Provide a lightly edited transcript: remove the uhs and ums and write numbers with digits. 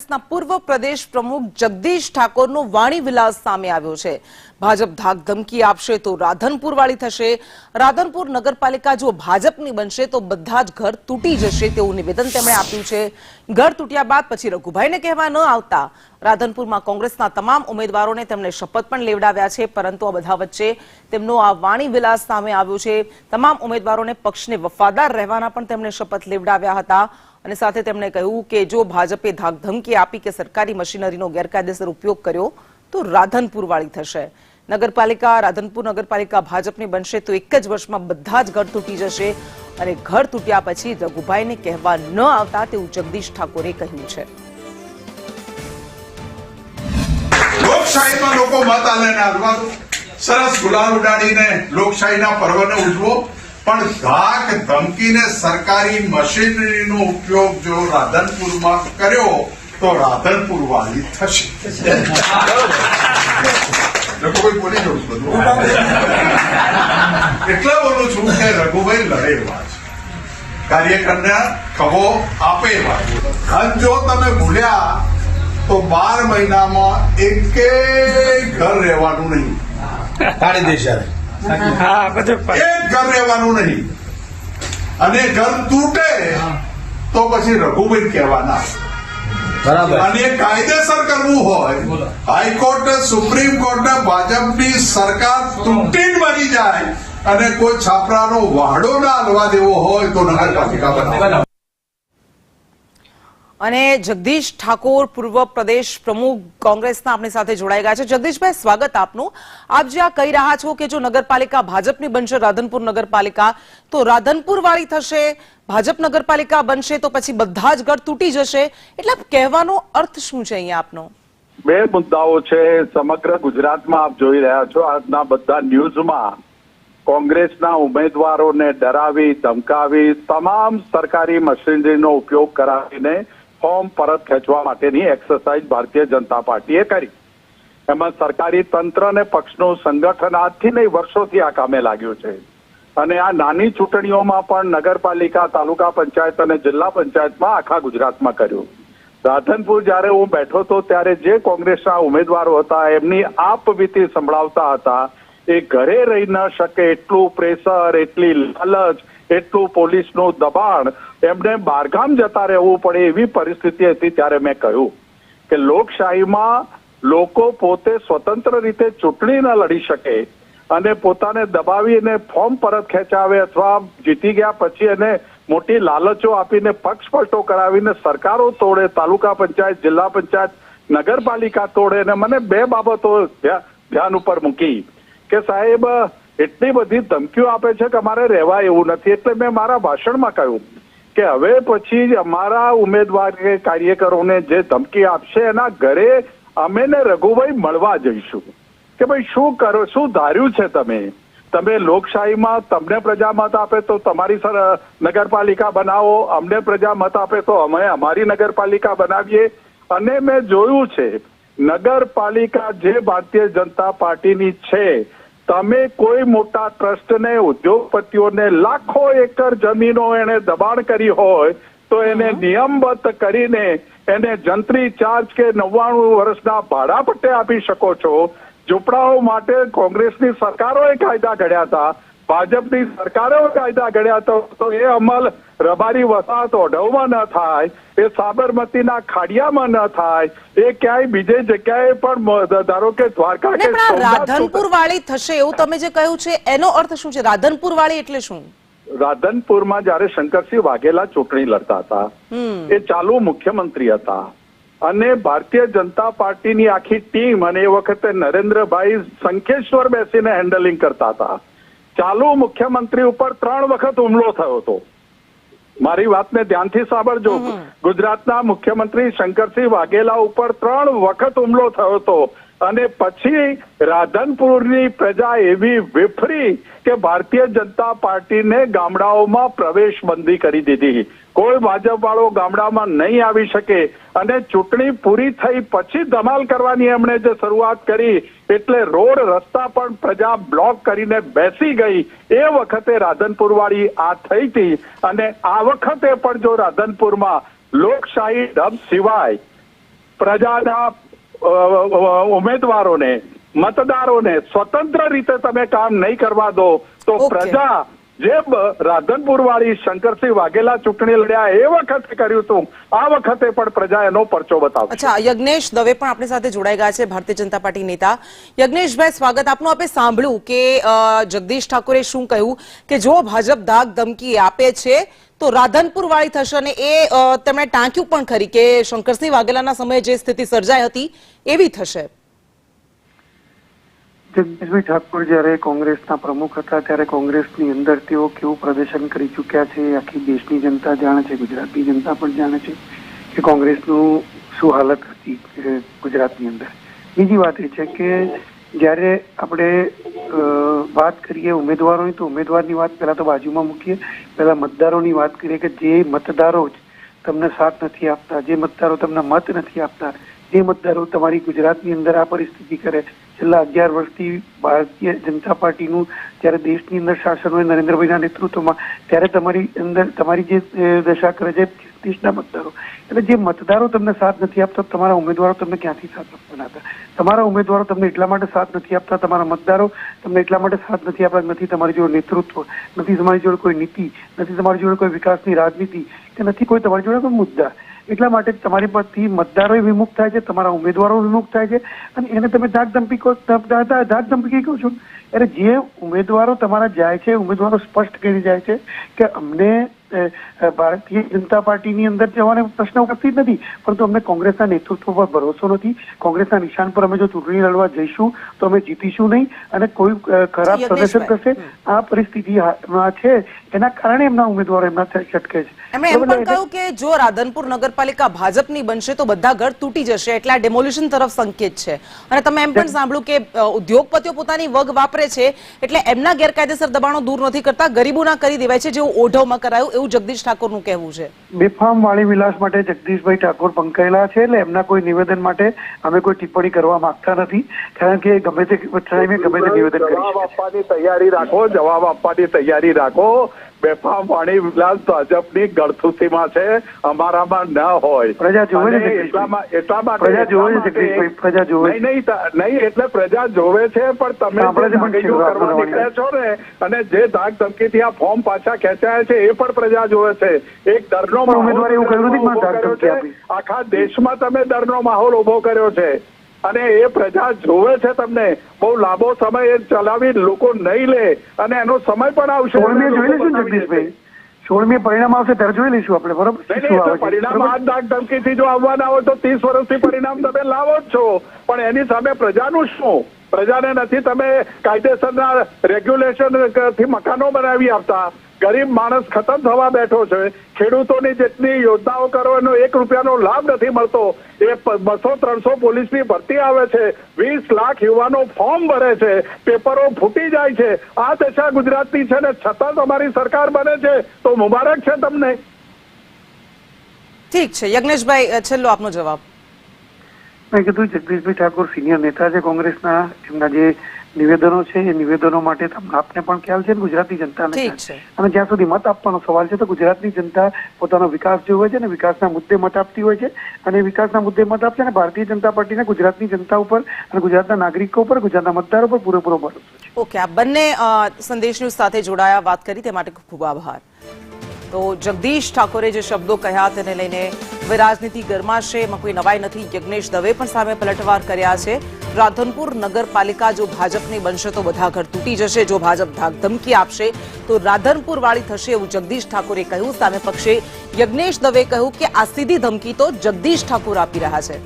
કોંગ્રેસના પૂર્વ પ્રદેશ પ્રમુખ જગદીશ ઠાકોરનો વાણી વિલાસ સામે આવ્યો છે। ભાજપ ધાક ધમકી આપશે તો રાધનપુર વાળી થશે। રાધનપુર નગરપાલિકા જો ભાજપની બનશે તો બધા જ ઘર તૂટી જશે તેવું નિવેદન તેમણે આપ્યું છે। ઘર તૂટ્યા બાદ પછી રઘુભાઈને કહેવા ન આવતા રાધનપુરમાં કોંગ્રેસના તમામ ઉમેદવારોને તેમણે શપથ પણ લેવડાવ્યા છે, પરંતુ આ બધા વચ્ચે તેમનો આ વાણી વિલાસ સામે આવ્યો છે। તમામ ઉમેદવારોને પક્ષને વફાદાર રહેવાના પણ તેમણે શપથ લેવડાવ્યા હતા અને સાથે તેમણે કહ્યું કે જો ભાજપે ધાક ધમકી આપી કે સરકારી મશીનરીનો ગેરકાયદેસર ઉપયોગ કર્યો તો રાધનપુર વાળી થશે। રાધનપુર નગરપાલિકા ભાજપની બનશે તો એક જ વર્ષમાં બધા જ ઘર તૂટી જશે અને ઘર તૂટ્યા પછી રઘુભાઈને કહેવા ન આવતા તેવું જગદીશ ઠાકોરે કહ્યું છે। લોકશાહીમાં લોકો મત આલેને હાલવા સરસ ગુલાલ ઉડાડીને લોકશાહીના પર્વને ઉજવો, પણ ધાક ધમકીને સરકારી મશીનરીનો ઉપયોગ જો રાધનપુરમાં કર્યો તો રાધનપુર વાળી થશે। રઘુભાઈ બોલી જવું બધું એટલે બોલું છું કે રઘુભાઈ લડે એવા છે, કાર્યકરને ખભો આપે એવા છે। અને જો તમે ભૂલ્યા તો 12 મહિનામાં એક ઘર રહેવાનું નહીં, પાડી દેશે। એક ઘર રહેવાનું નહીં અને ઘર તૂટે તો પછી રઘુભાઈ કહેવાના। અને કાયદેસર કરવું હોય, હાઈકોર્ટ સુપ્રીમ કોર્ટ ભાજપની સરકાર તૂટીને બની જાય અને કોઈ છાપરાનો વાડો ના હલવા દેવો હોય તો નગરપાલિકા બનાવો। અને જગદીશ ઠાકોર પૂર્વ પ્રદેશ પ્રમુખ કોંગ્રેસના આપણી સાથે જોડાઈ ગયા છે। જગદીશભાઈ, સ્વાગત આપનું। આપ જે આ કહી રહ્યા છો કે જો નગરપાલિકા ભાજપની બનશે રાધનપુર નગરપાલિકા તો રાધનપુર વાળી થશે, ભાજપ નગરપાલિકા બનશે તો પછી બધા જ ઘર તૂટી જશે, એટલે કહેવાનો અર્થ શું છે અહીંયા આપનો? બે મુદ્દાઓ છે। સમગ્ર ગુજરાતમાં આપ જોઈ રહ્યા છો, આજના બધા ન્યૂઝમાં કોંગ્રેસના ઉમેદવારોને ડરાવી ધમકાવી તમામ સરકારી મશીનરીનો ઉપયોગ કરાવીને ફોર્મ પરત ખેંચવા માટેની એક્સરસાઇઝ ભારતીય જનતા પાર્ટીએ કરી। એમાં સરકારી તંત્ર અને પક્ષનું સંગઠન આજથી નહીં વર્ષોથી આ કામે લાગ્યું છે અને આ નાની ચૂંટણીઓમાં પણ નગરપાલિકા, તાલુકા પંચાયત અને જિલ્લા પંચાયતમાં આખા ગુજરાતમાં કર્યું। રાધનપુર જયારે હું બેઠો હતો ત્યારે જે કોંગ્રેસના ઉમેદવારો હતા એમની આપવીતી સંભળાવતા હતા એ ઘરે રહી ન શકે એટલું પ્રેશર, એટલી લાલચ, એટલું પોલીસનું દબાણ, એમને બહારગામ જતા રહેવું પડે એવી પરિસ્થિતિ હતી। ત્યારે મેં કહ્યું કે લોકશાહીમાં લોકો પોતે સ્વતંત્ર રીતે ચૂંટણી ન લડી શકે અને પોતાને દબાવીને ફોર્મ પરત ખેંચાવે અથવા જીતી ગયા પછી એને મોટી લાલચો આપીને પક્ષ પલટો કરાવીને સરકારો તોડે, તાલુકા પંચાયત, જિલ્લા પંચાયત, નગરપાલિકા તોડે। અને મને બે બાબતો ધ્યાન ઉપર મૂકી કે સાહેબ એટલી બધી ધમકીઓ આપે છે કે અમારે રહેવા એવું નથી। એટલે મેં મારા ભાષણમાં કહ્યું કે હવે પછી અમારા ઉમેદવાર કે કાર્યકરોને જે ધમકી આપશે એના ઘરે અમે ને રઘુભાઈ મળવા જઈશું કે ભાઈ શું કરો, શું ધાર્યું છે તમે લોકશાહીમાં તમને પ્રજા મત આપે તો તમારી નગરપાલિકા બનાવો, અમને પ્રજા મત આપે તો અમે અમારી નગરપાલિકા બનાવીએ। અને મેં જોયું છે નગરપાલિકા જે ભારતીય જનતા પાર્ટીની છે, તમે કોઈ મોટા ટ્રસ્ટને, ઉદ્યોગપતિઓને લાખો એકર જમીનો એને દબાણ કરી હોય તો એને નિયમબદ્ધ કરીને એને જંત્રી ચાર્જ કે 99 વર્ષના ભાડા પટ્ટે આપી શકો છો। ઝૂંપડાઓ માટે કોંગ્રેસની સરકારોએ કાયદા ઘડ્યા હતા, ભાજપની સરકારોએ કાયદા ઘડ્યા હતા, તો એ અમલ રબારી વસાહત ઓઢવમાં ન થાય, એ સાબરમતીના ખાડિયામાં ન થાય, એ ક્યાંય બીજે જગ્યાએ પણ ધારો કે દ્વારકા કે રાધનપુર વાળી થશે એવું તમે જે કહ્યું છે એનો અર્થ શું છે? રાધનપુર વાળી એટલે શું? રાધનપુરમાં જયારે શંકરસિંહ વાઘેલા ચૂંટણી લડતા હતા એ ચાલુ મુખ્યમંત્રી હતા અને ભારતીય જનતા પાર્ટીની આખી ટીમ અને એ વખતે નરેન્દ્રભાઈ સંખેશ્વર બેસીને હેન્ડલિંગ કરતા હતા। ચાલુ મુખ્યમંત્રી ઉપર 3 વખત હુમલો થયો હતો। મારી વાતને ધ્યાનથી સાંભળજો। ગુજરાતના મુખ્યમંત્રી શંકરસિંહ વાઘેલા ઉપર 3 વખત હુમલો થયો હતો અને પછી રાધનપુરની પ્રજા એવી વિફરી કે ભારતીય જનતા પાર્ટીને ગામડાઓમાં પ્રવેશ બંધી કરી દીધી। કોઈ ભાજપ વાળો ગામડામાં નહીં આવી શકે અને ચૂંટણી પૂરી થઈ પછી ધમાલ કરવાની એમણે જે શરૂઆત કરી એટલે રોડ રસ્તા પણ પ્રજા બ્લોક કરીને બેસી ગઈ। એ વખતે રાધનપુર વાળી આ થઈ હતી અને આ વખતે પણ જો રાધનપુરમાં લોકશાહી ઢબ સિવાય પ્રજાના ઉમેદવારોને મતદારોને સ્વતંત્ર રીતે તમે કામ નહીં કરવા દો તો Okay. પ્રજા જે રાધનપુર વાળી શંકરસિંહ વાઘેલા ચૂંટણી લડ્યા એ વખતે કર્યું હતું, આ વખતે પણ પ્રજા એનો પરચો બતાવશે. અચ્છા, યજ્ઞેશ દવે પણ આપણી સાથે જોડાઈ ગયા છે, ભારતીય જનતા પાર્ટી નેતા. યજ્ઞેશભાઈ, સ્વાગત આપનું. આપે સાંભળ્યું કે જગદીશ ઠાકોરે શું કહ્યું કે જો ભાજપ ધાક ધમકી આપે છે તો રાધનપુર વાળી થશે, અને એ તેમણે ટાંક્યું પણ ખરી કે શંકરસિંહ વાઘેલાના સમયે જે સ્થિતિ સર્જાઈ હતી એવી થશે. જગદીશભાઈ ઠાકોર જ્યારે કોંગ્રેસના પ્રમુખ હતા ત્યારે કોંગ્રેસની અંદર તેઓ કેવું પ્રદર્શન કરી ચૂક્યા છે આખી દેશની જનતા જાણે છે, ગુજરાતની જનતા પણ જાણે છે કે કોંગ્રેસનું શું હાલત હતી ગુજરાતની અંદર. બીજી વાત એ છે કે જ્યારે આપણે વાત કરીએ ઉમેદવારોની તો ઉમેદવારની વાત પહેલા તો બાજુમાં મૂકીએ, પહેલા મતદારોની વાત કરીએ કે જે મતદારો જ તમને સાથ નથી આપતા, જે મતદારો તમને મત નથી આપતા, જે મતદારો તમારી ગુજરાતની અંદર આ પરિસ્થિતિ કરે. છેલ્લા 11 વર્ષથી ભારતીય જનતા પાર્ટીનું જ્યારે દેશની અંદર શાસન હોય નરેન્દ્રભાઈના નેતૃત્વમાં, ત્યારે તમારી અંદર તમારી જે દશા કરે છે દેશના મતદારો, એટલે જે મતદારો તમને સાથ નથી આપતા, તમારા ઉમેદવારો તમને ક્યાંથી સાથ આપવાના હતા? તમારા ઉમેદવારો તમને એટલા માટે સાથ નથી આપતા, તમારા મતદારો તમને એટલા માટે સાથ નથી આપતા, નથી તમારી જોડે નેતૃત્વ, નથી તમારી જોડે કોઈ નીતિ, નથી તમારી જોડે કોઈ વિકાસની રાજનીતિ, કે નથી કોઈ તમારી જોડે કોઈ મુદ્દા. એટલા માટે તમારી પરથી મતદારો વિમુખ થાય છે, તમારા ઉમેદવારો વિમુખ થાય છે, અને એને તમે ધાક ધમકી કહો છો. એટલે જે ઉમેદવારો તમારા જાય છે, ઉમેદવારો સ્પષ્ટ કરી જાય છે કે અમને ભારતીય જનતા પાર્ટીની અંદર જવાને પ્રશ્ન ઉપસ્થિત નથી, પરંતુ અમને કોંગ્રેસના નેતૃત્વ પર ભરોસો નથી, કોંગ્રેસના નિશાન પર અમે જો ચૂંટણી લડવા જઈશું તો અમે જીતીશું નહીં, અને કોઈ ખરાબ પ્રદર્શન કરશે. આ પરિસ્થિતિ છે, એના કારણે એમના ઉમેદવારો એમના છટકે છે. એમણે એમ પણ કહ્યું કે જો રાધનપુર નગરપાલિકા ભાજપની બનશે તો બધા ઘર તૂટી જશે, એટલે આ ડેમોલિશન તરફ સંકેત છે. અને તમે એમ પણ સાંભળ્યું કે ઉદ્યોગપતિઓ પોતાની વગ વાપરે છે, એટલે એમના ગેરકાયદેસર દબાણો દૂર નથી કરતા, ગરીબોના કરી દેવાય છે, જેવું ઓઢવમાં કરાયું એવું જગદીશ ઠાકોરનું કહેવું છે. બેફામ વાળી વિલાસ માટે જગદીશભાઈ ઠાકોર પંકાયેલા છે, એટલે એમના કોઈ નિવેદન માટે અમે કોઈ ટિપ્પણી કરવા માંગતા નથી, કારણ કે ગમે તે નિવેદન કરી જવાબ આપવાની તૈયારી રાખો, જવાબ આપવાની તૈયારી રાખો. બેફામ વાણી વિલાસ ભાજપની ગળથુથીમાં છે, અમારામાં ન હોય. પ્રજા જોવે છે, એટલા માટે નહીં, એટલે પ્રજા જોવે છે, પણ તમે કરવા નીકળ્યા છો ને, અને જે ધાક ધમકીથી આ ફોર્મ પાછા ખેંચાયા છે એ પણ પ્રજા જોવે છે. એક ડરનો માહોલ આખા દેશમાં તમે ડરનો માહોલ ઉભો કર્યો છે, અને એ પ્રજા જોવે છે તમને. બહુ લાંબો સમય એ ચલાવી લોકો નહીં લે, અને એનો સમય પણ આવશે. 16મીએ જોઈ લઈશું જગદીશભાઈ, 16મીએ પરિણામ આવશે ત્યારે જોઈ લઈશું આપણે, બરોબર? પરિણામ આ ધાક ધમકીથી જો આવવાના હોય તો 30 વર્ષથી પરિણામ તમે લાવો જ છો, પણ એની સામે પ્રજાનું શું? પ્રજાને નથી તમે કાયદેસરના રેગ્યુલેશન થી મકાનો બનાવી આપતા. ગરીબ માણસ ખતમ થવા બેઠો છે. ખેડૂતોની જેટલી યોજનાઓ કરો એનો 1 રૂપિયાનો લાભ નથી મળતો. એ 200-300 પોલીસની ભરતી આવે છે, 20 લાખ યુવાનો ફોર્મ ભરે છે, પેપરો ફૂટી જાય છે. આ દશા ગુજરાતની છે, ને છતાં તમારી સરકાર બને છે, તો મુબારક છે તમને. ઠીક છે યજ્ઞેશભાઈ, છેલ્લો આપનો જવાબ. મેં કીધું જગદીશભાઈ ઠાકોર સિનિયર નેતા છે કોંગ્રેસના, એમના જે નિવેદનો છે એ નિવેદનો માટે આપને પણ ખ્યાલ છે, ગુજરાતની જનતાને ખ્યાલ છે. અને જ્યાં સુધી મત આપવાનો સવાલ છે તો ગુજરાતની જનતા પોતાનો વિકાસ જોવે છે, અને વિકાસના મુદ્દે મત આપતી હોય છે, અને વિકાસના મુદ્દે મત આપશે. અને ભારતીય જનતા પાર્ટીને ગુજરાતની જનતા ઉપર અને ગુજરાતના નાગરિકો ઉપર, ગુજરાતના મતદારો પર પૂરેપૂરો ભરોસો છે. ઓકે, આ બંને સંદેશ ન્યૂઝ સાથે જોડાયા, વાત કરી તે માટે ખૂબ ખૂબ આભાર. તો જગદીશ ઠાકોરે જે શબ્દો કહ્યા તેને લઈને હવે રાજનીતિ ગરમાશે, એમાં કોઈ નવાઈ નથી. યજ્ઞેશ દવે પણ સામે પલટવાર કર્યા છે. રાધનપુર નગરપાલિકા જો ભાજપની બનશે તો બધા ઘર તૂટી જશે, જો ભાજપ ધાક ધમકી આપશે તો રાધનપુર વાળી થશે, એવું જગદીશ ઠાકોરે કહ્યું. સામે પક્ષે યજ્ઞેશ દવે કહ્યું કે આ સીધી ધમકી તો જગદીશ ઠાકોર આપી રહ્યા છે.